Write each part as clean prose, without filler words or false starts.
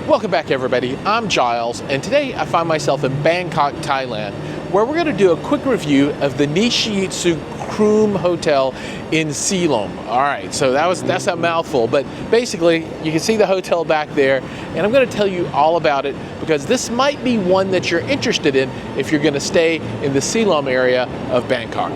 Welcome back, everybody. I'm Giles, and today I find myself in Bangkok, Thailand, where we're going to do a quick review of the NISHITETSU CROOM Hotel in Siloam. All right, so that's a mouthful, but basically you can see the hotel back there, and I'm going to tell you all about it because this might be one that you're interested in if you're going to stay in the Siloam area of Bangkok.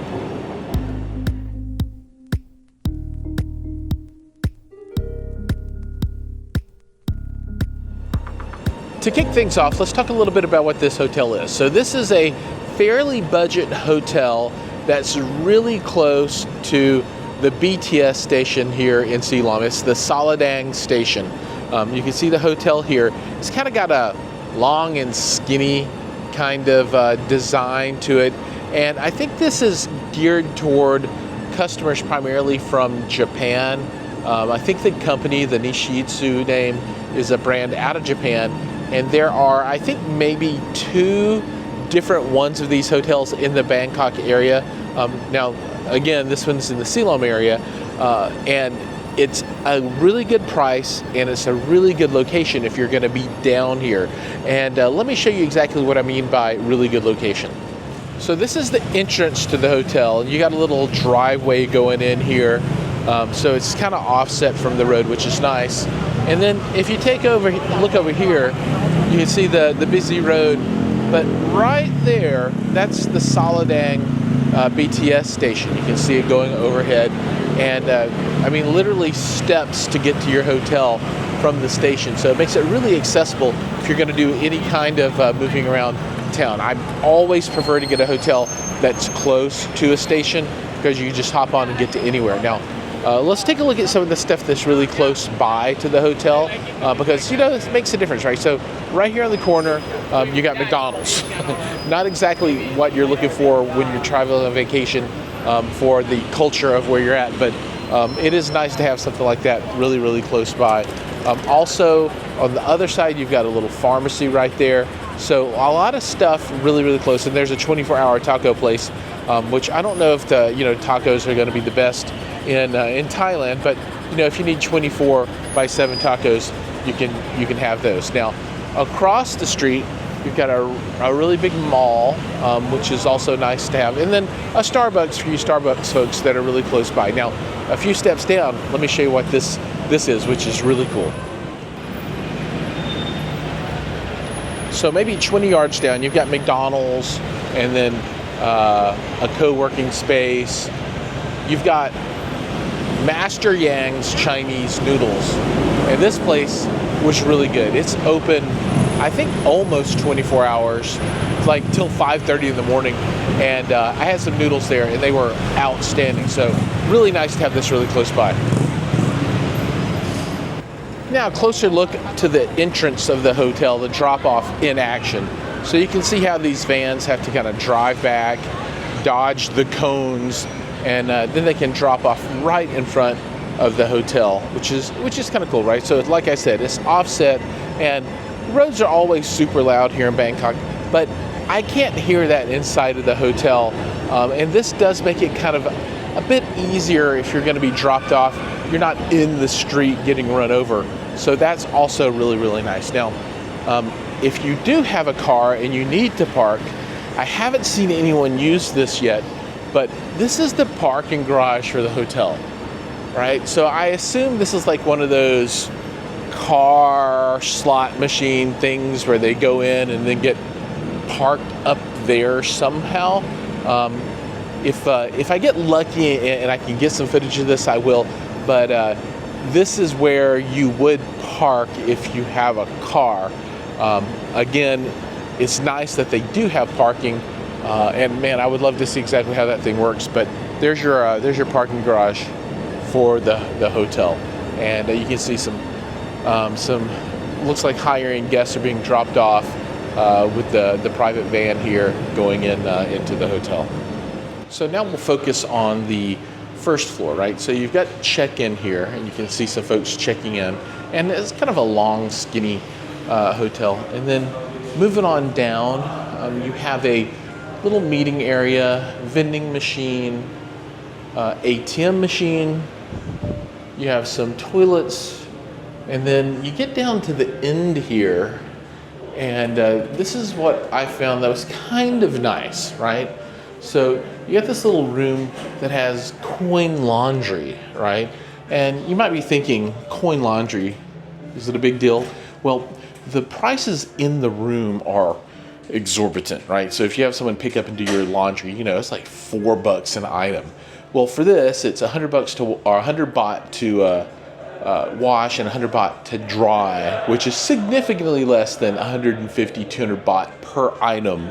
To kick things off, let's talk a little bit about what this hotel is. So this is a fairly budget hotel that's really close to the BTS station here in Siloam. It's the Saladang station. You can see the hotel here. It's kind of got a long and skinny kind of design to it. And I think this is geared toward customers primarily from Japan. I think the company, the NISHITETSU name, is a brand out of Japan. And there are, I think, maybe 2 different ones of these hotels in the Bangkok area. Now, again, this one's in the Siloam area, and it's a really good price, and it's a really good location if you're going to be down here. And let me show you exactly what I mean by really good location. So this is the entrance to the hotel, and you got a little driveway going in here. So it's kind of offset from the road, which is nice. And then if you look over here, you can see the busy road, but right there, that's the Saladang BTS station. You can see it going overhead, and I mean literally steps to get to your hotel from the station. So it makes it really accessible if you're going to do any kind of moving around town. I always prefer to get a hotel that's close to a station because you can just hop on and get to anywhere. Now, let's take a look at some of the stuff that's really close by to the hotel because, you know, it makes a difference, right? So right here on the corner, you got McDonald's. Not exactly what you're looking for when you're traveling on vacation for the culture of where you're at, but it is nice to have something like that really, really close by. Also, on the other side, you've got a little pharmacy right there. So a lot of stuff really, really close. And there's a 24-hour taco place, which I don't know if the tacos are going to be the best in Thailand, but if you need 24/7 tacos, you can have those. Now, across the street, you've got a really big mall, which is also nice to have, and then a Starbucks for you Starbucks folks that are really close by. Now, a few steps down, let me show you what this is, which is really cool. So maybe 20 yards down, you've got McDonald's, and then a co-working space. You've got Master Yang's Chinese noodles, and this place was really good. It's open, I think, almost 24 hours, like till 5:30 in the morning, and I had some noodles there, and they were outstanding. So really nice to have this really close by. Now, a closer look to the entrance of the hotel, the drop-off in action. So you can see how these vans have to kind of drive back, dodge the cones, and then they can drop off right in front of the hotel, which is kind of cool, right? So like I said, it's offset, and roads are always super loud here in Bangkok, but I can't hear that inside of the hotel, and this does make it kind of a bit easier if you're going to be dropped off. You're not in the street getting run over, so that's also really, really nice. Now, if you do have a car and you need to park, I haven't seen anyone use this yet, but this is the parking garage for the hotel, right? So I assume this is like one of those car slot machine things where they go in and then get parked up there somehow. If I get lucky and I can get some footage of this, I will. But this is where you would park if you have a car. Again, it's nice that they do have parking. And man, I would love to see exactly how that thing works. But there's your parking garage for the hotel, and you can see some looks like higher-end guests are being dropped off with the private van here going into the hotel. So now we'll focus on the first floor, right? So you've got check-in here, and you can see some folks checking in, and it's kind of a long, skinny hotel. And then moving on down, you have a little meeting area, vending machine, ATM machine. You have some toilets And then you get down to the end here, and this is what I found that was kind of nice, right? So you got this little room that has coin laundry, right? And you might be thinking, coin laundry, is it a big deal? Well, the prices in the room are exorbitant, right? So if you have someone pick up and do your laundry, you know, it's like $4 an item. Well, for this, it's $100 to, or 100 baht to wash and 100 baht to dry, which is significantly less than 150, 200 baht per item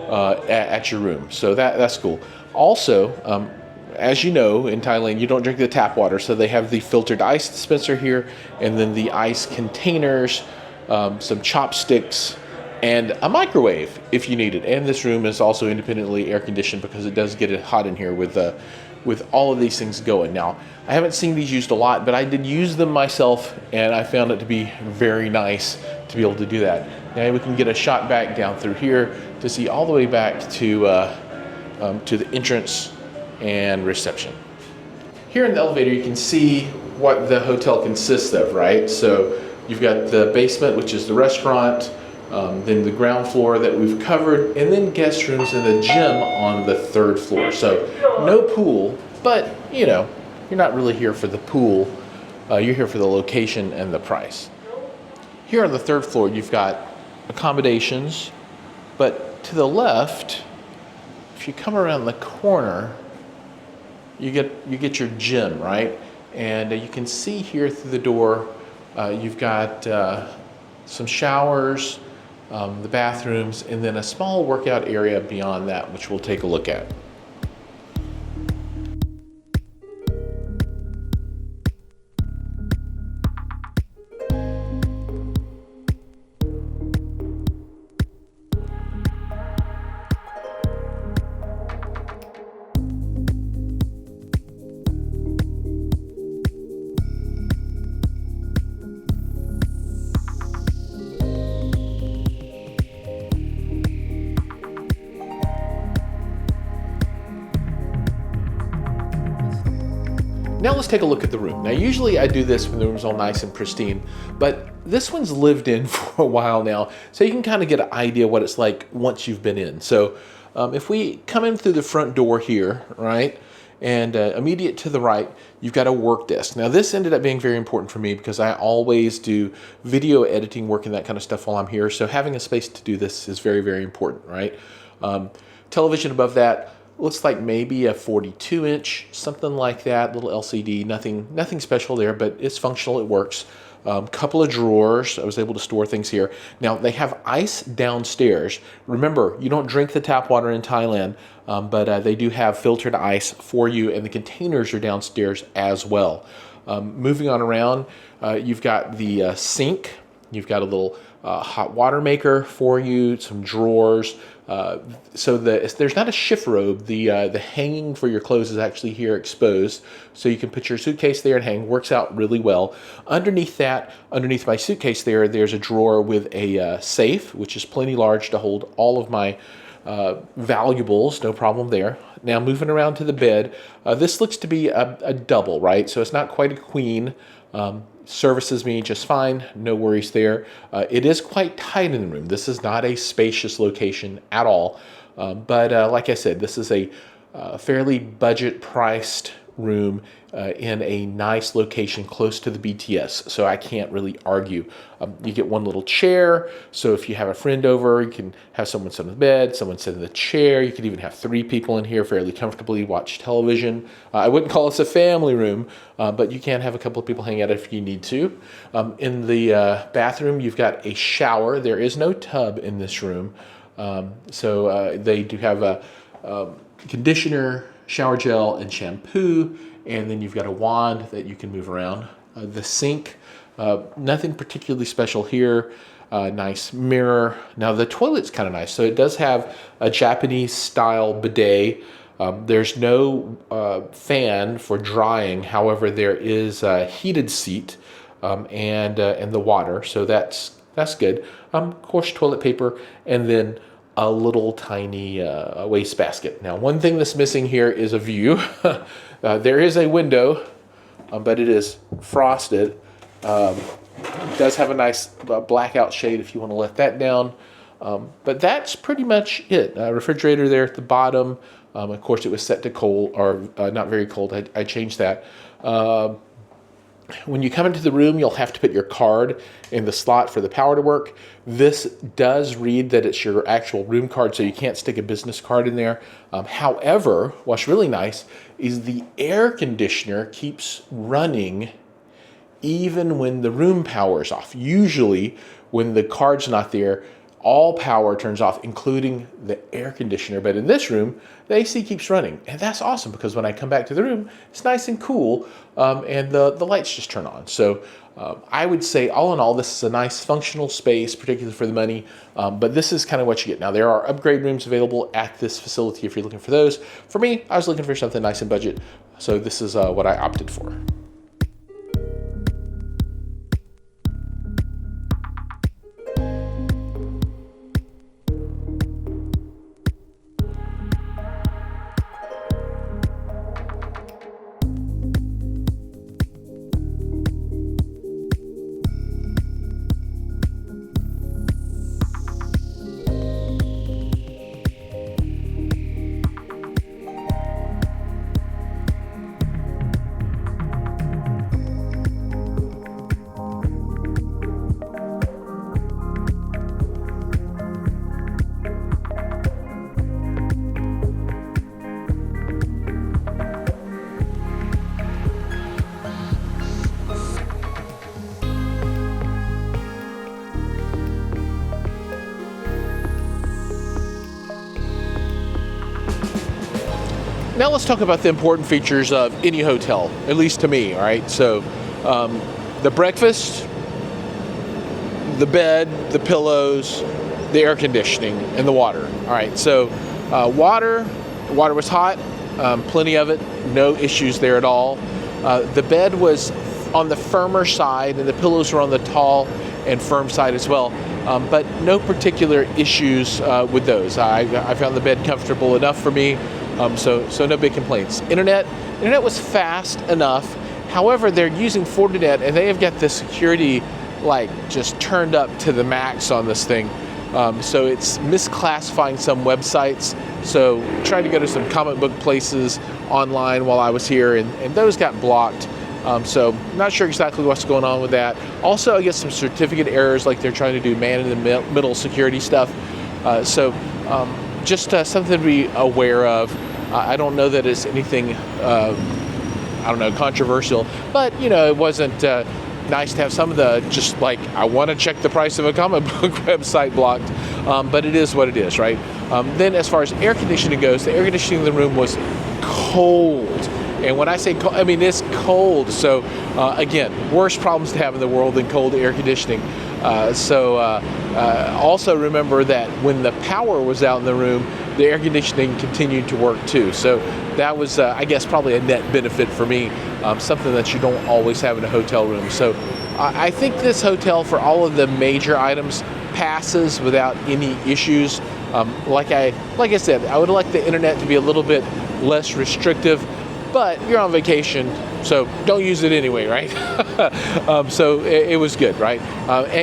at your room. So that's cool. Also, as you know, in Thailand, you don't drink the tap water, so they have the filtered ice dispenser here, and then the ice containers, some chopsticks, and a microwave if you need it. And this room is also independently air conditioned because it does get it hot in here with all of these things going. Now, I haven't seen these used a lot, but I did use them myself, and I found it to be very nice to be able to do that. Now we can get a shot back down through here to see all the way back to the entrance and reception. Here in the elevator, you can see what the hotel consists of, right? So you've got the basement, which is the restaurant, then the ground floor that we've covered, and then guest rooms and the gym on the third floor. So no pool, but you know, you're not really here for the pool. You're here for the location and the price. Here on the third floor, you've got accommodations, but to the left, if you come around the corner, you get your gym, right? And you can see here through the door, you've got some showers, the bathrooms, and then a small workout area beyond that, which we'll take a look at. Now let's take a look at the room. Now usually I do this when the room's all nice and pristine, but this one's lived in for a while now, so you can kind of get an idea what it's like once you've been in. So if we come in through the front door here, right, and immediate to the right, you've got a work desk. Now this ended up being very important for me because I always do video editing work and that kind of stuff while I'm here, so having a space to do this is very, very important, right? Television above that looks like maybe a 42-inch, something like that, little LCD, nothing special there, but it's functional, it works. Couple of drawers, I was able to store things here. Now they have ice downstairs. Remember, you don't drink the tap water in Thailand, but they do have filtered ice for you, and the containers are downstairs as well. Moving on around, you've got the sink, you've got a little hot water maker for you, some drawers. So there's not a shift robe. The hanging for your clothes is actually here exposed, so you can put your suitcase there and hang. Works out really well. Underneath that, underneath my suitcase there's a drawer with a safe, which is plenty large to hold all of my valuables, no problem there. Now moving around to the bed, this looks to be a double, right? So it's not quite a queen. Services me just fine, no worries there. It is quite tight in the room. This is not a spacious location at all, but like I said, this is a fairly budget priced room in a nice location close to the BTS, so I can't really argue. You get one little chair, so if you have a friend over, you can have someone sit on the bed, someone sit in the chair. You could even have 3 people in here fairly comfortably, watch television. I wouldn't call this a family room, but you can have a couple of people hang out if you need to. In the bathroom, you've got a shower. There is no tub in this room, so they do have a conditioner, shower gel, and shampoo, and then you've got a wand that you can move around. The sink, nothing particularly special here. Nice mirror. Now the toilet's kind of nice. So it does have a Japanese style bidet. There's no fan for drying. However, there is a heated seat and the water. So that's good. Of course, toilet paper, and then a little tiny wastebasket. Now, one thing that's missing here is a view. There is a window, but it is frosted. It does have a nice blackout shade if you want to let that down. But that's pretty much it. Refrigerator there at the bottom. Of course, it was set to cold, or not very cold. I changed that. When you come into the room, you'll have to put your card in the slot for the power to work. This does read that it's your actual room card, so you can't stick a business card in there. However, what's really nice is the air conditioner keeps running even when the room power is off. Usually, when the card's not there, all power turns off, including the air conditioner. But in this room, the AC keeps running. And that's awesome, because when I come back to the room, it's nice and cool, and the lights just turn on. So I would say, all in all, this is a nice functional space, particularly for the money. But this is kind of what you get. Now, there are upgrade rooms available at this facility if you're looking for those. For me, I was looking for something nice and budget, so this is what I opted for. Now let's talk about the important features of any hotel, at least to me, all right? So the breakfast, the bed, the pillows, the air conditioning, and the water. All right, so water was hot, plenty of it, no issues there at all. The bed was on the firmer side, and the pillows were on the tall and firm side as well. But no particular issues with those. I found the bed comfortable enough for me. So no big complaints. Internet was fast enough. However, they're using Fortinet, and they have got the security like just turned up to the max on this thing. So it's misclassifying some websites. So tried to go to some comic book places online while I was here, and those got blocked. So not sure exactly what's going on with that. Also, I get some certificate errors, like they're trying to do man-in-the-middle security stuff. Just something to be aware of. I don't know that it's anything, controversial, but, it wasn't nice to have some of the, just like, I want to check the price of a comic book website blocked, but it is what it is, right? Then as far as air conditioning goes, the air conditioning in the room was cold. And when I say cold, I mean it's cold. So again, worst problems to have in the world than cold air conditioning. Also remember that when the power was out in the room, the air conditioning continued to work too. So that was, I guess, probably a net benefit for me, something that you don't always have in a hotel room. So I think this hotel, for all of the major items, passes without any issues. Like I said, I would like the internet to be a little bit less restrictive, but you're on vacation, so don't use it anyway, right? So it was good, right?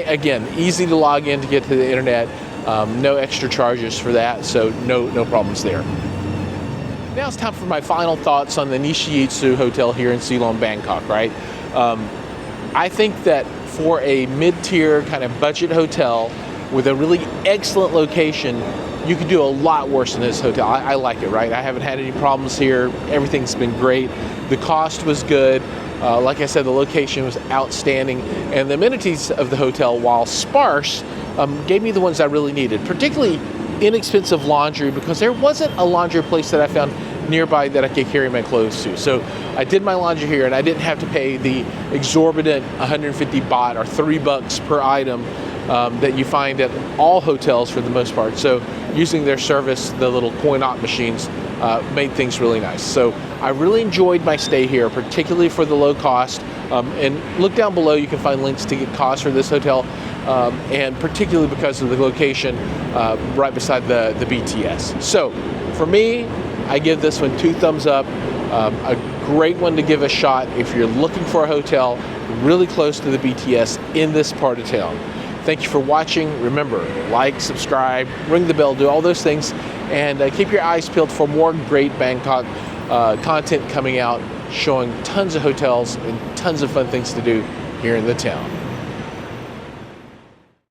Again, easy to log in to get to the internet. No extra charges for that, so no problems there. Now it's time for my final thoughts on the NISHITETSU Hotel here in Ceylon, Bangkok, right? I think that for a mid-tier kind of budget hotel with a really excellent location, you could do a lot worse than this hotel. I like it, right? I haven't had any problems here. Everything's been great. The cost was good. Like I said, the location was outstanding. And the amenities of the hotel, while sparse, gave me the ones I really needed, particularly inexpensive laundry, because there wasn't a laundry place that I found nearby that I could carry my clothes to. So I did my laundry here, and I didn't have to pay the exorbitant 150 baht or $3 per item that you find at all hotels for the most part. So using their service, the little coin-op machines, made things really nice. So I really enjoyed my stay here, particularly for the low cost. And look down below, you can find links to get costs for this hotel, and particularly because of the location right beside the BTS. So for me, I give this one 2 thumbs up. A great one to give a shot if you're looking for a hotel really close to the BTS in this part of town. Thank you for watching. Remember, like, subscribe, ring the bell, do all those things, and keep your eyes peeled for more great Bangkok content coming out, showing tons of hotels and tons of fun things to do here in the town.